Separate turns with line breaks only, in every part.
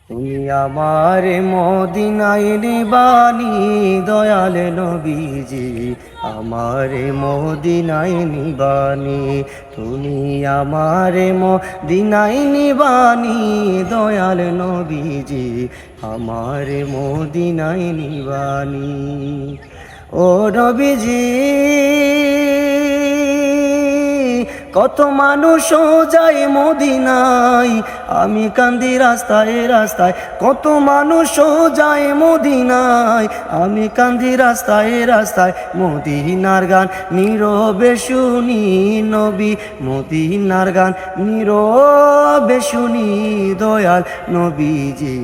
তুমি আমার মদিনায় নিবানি দয়াল নবীজি, আমার মদিনায় নিবানি। তুমি আমার মদিনায় নিবানি দয়াল নবীজি, আমার মদিনায় নিবানি। ও নবীজি, কত মানুষ যায় মদিনায়, আমি কান্দি রাস্তায় রাস্তায়। কত মানুষ যায় মদিনায়, আমি কান্দি রাস্তায় রাস্তায়। মদিনার গান নীরবে শুনি নবী, মদিনার গান নীরবে শুনি দয়াল নবীজি,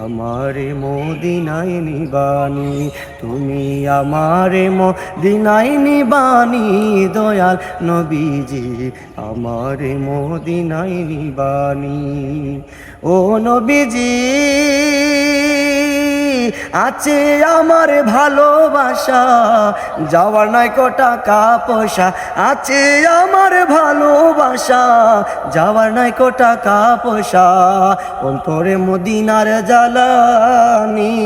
আমার মদিনায় নিবানি। তুমি আমার মদিনায় নিবানি দয়াল নবীজি, আমার মদিনায় নিবানি। ও নবীজি, আছে আমার ভালোবাসা, যাওয়ার নাই কো টাকা পয়সা। আছে আমার ভালোবাসা, যাওয়ার নাই কো টাকা পয়সা। অন্তরে মদিনার জ্বালানি।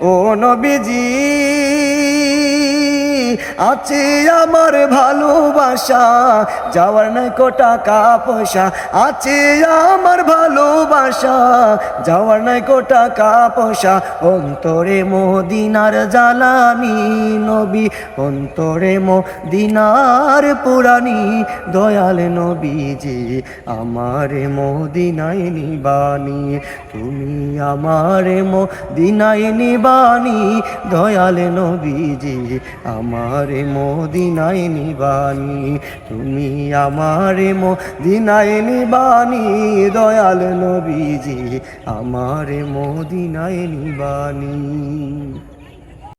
ও নবীজি, আছে আমার ভালোবাসা, যাওয়ার নাই কো টাকা পয়সা। আছে আমার ভালোবাসা, যাওয়ার নাই কো টাকা পয়সা। অন্তরে মদিনার জ্বালানি নবী, অন্তরে মদিনার পুরানি দয়াল নবীজি, আমার মদিনায় নিবানি। তুমি আমার মদিনায় নিবানি দয়াল নবীজি, আমার মদিনায় নিবানি। তুমি আমার মদিনায় নিবানি দয়াল নবীজি, আমার মদিনায় নিবানি।